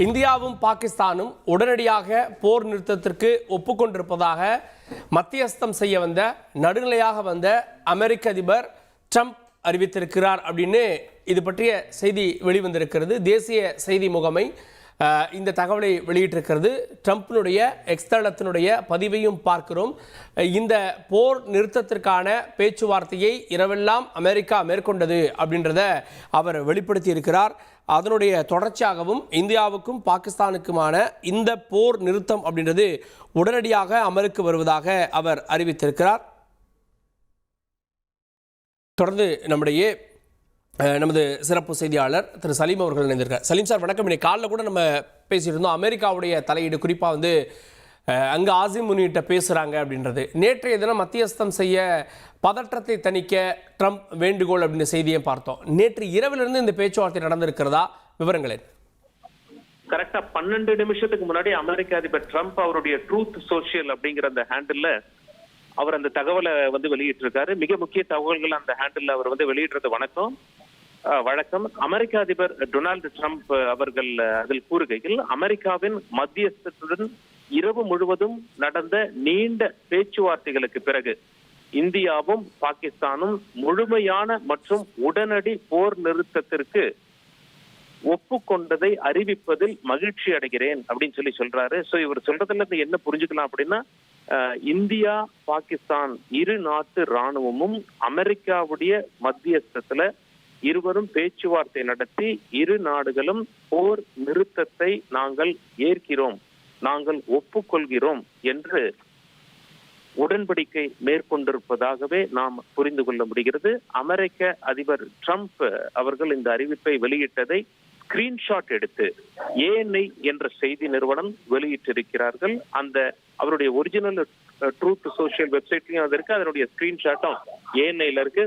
இந்தியாவும் பாகிஸ்தானும் உடனடியாக போர் நிறுத்தத்திற்கு ஒப்புக்கொண்டிருப்பதாக மத்தியஸ்தம் செய்ய வந்த நடுநிலையாக வந்த அமெரிக்க அதிபர் ட்ரம்ப் அறிவித்திருக்கிறார் அப்படின்னு இது பற்றிய செய்தி வெளிவந்திருக்கிறது. தேசிய செய்தி முகமை இந்த தகவலை வெளியிட்டிருக்கிறது. ட்ரம்ப்பினுடைய எக்ஸ்தளத்தினுடைய பதிவையும் பார்க்கிறோம். இந்த போர் நிறுத்தத்திற்கான பேச்சுவார்த்தையை இரவெல்லாம் அமெரிக்கா மேற்கொண்டது அப்படின்றத அவர் வெளிப்படுத்தி இருக்கிறார். அதனுடைய தொடர்ச்சியாகவும் இந்தியாவுக்கும் பாகிஸ்தானுக்குமான இந்த போர் நிறுத்தம் அப்படின்றது உடனடியாக அமலுக்கு வருவதாக அவர் அறிவித்திருக்கிறார். தொடர்ந்து நமது சிறப்பு செய்தியாளர் திரு சலீம் அவர்கள் இணைந்திருக்கார். சலீம் சார் வணக்கம். இன்னைக்கு காலையில் கூட நம்ம பேசிட்டு இருந்தோம், அமெரிக்காவுடைய தலையீடு குறிப்பாக அங்கே ஆசிம் முனிகிட்ட பேசுகிறாங்க அப்படின்றது. நேற்றைய தினம் மத்தியஸ்தம் செய்ய பதற்றத்தை தணிக்க ட்ரம்ப் வேண்டுகோள் அப்படின்னு செய்தியை பார்த்தோம். நேற்று இரவிலிருந்து இந்த பேச்சுவார்த்தை நடந்திருக்கிறதா? விவரங்களே. கரெக்டா 12 நிமிஷத்துக்கு முன்னாடி அமெரிக்க அதிபர் ட்ரம்ப் அவருடைய ட்ரூத் சோஷியல் அப்படிங்கிற அந்த ஹேண்டில் அவர் அந்த தகவலை வெளியிட்டு இருக்காரு. மிக முக்கிய தகவல்கள் அந்த ஹேண்டில் அவர் வெளியிடுறது வழக்கம். அமெரிக்க அதிபர் டொனால்டு ட்ரம்ப் அவர்கள் அதில் கூறுகையில், அமெரிக்காவின் மத்தியஸ்தத்துடன் இரவு முழுவதும் நடந்த நீண்ட பேச்சுவார்த்தைகளுக்கு பிறகு இந்தியாவும் பாகிஸ்தானும் முழுமையான மற்றும் உடனடி போர் நிறுத்தத்திற்கு ஒப்புக்கொண்டதை அறிவிப்பதில் மகிழ்ச்சி அடைகிறேன் அப்படின்னு சொல்றாரு. சோ இவர் சொல்றதுல இருந்து என்ன புரிஞ்சுக்கலாம் அப்படின்னா, இந்தியா பாகிஸ்தான் இரு நாட்டு ராணுவமும் அமெரிக்காவுடைய மத்தியஸ்தத்துல இருவரும் பேச்சுவார்த்தை நடத்தி இரு நாடுகளும் போர் நிறுத்தத்தை நாங்கள் ஏற்கிறோம், நாங்கள் ஒப்புக்கொள்கிறோம் என்று உடன்படிக்கை மேற்கொண்டிருப்பதாகவே நாம் புரிந்து கொள்ள முடிகிறது. அமெரிக்க அதிபர் ட்ரம்ப் அவர்கள் இந்த அறிவிப்பை வெளியிட்டதை ஸ்கிரீன்ஷாட் எடுத்து ANI என்ற செய்தி நிறுவனம் வெளியிட்டிருக்கிறார்கள். அந்த அவருடைய ஒரிஜினல் ட்ரூத் சோஷியல் வெப்சைட்லயும் அது இருக்கு, அதனுடைய ஸ்கிரீன்ஷாட்டும் ANIல இருக்கு.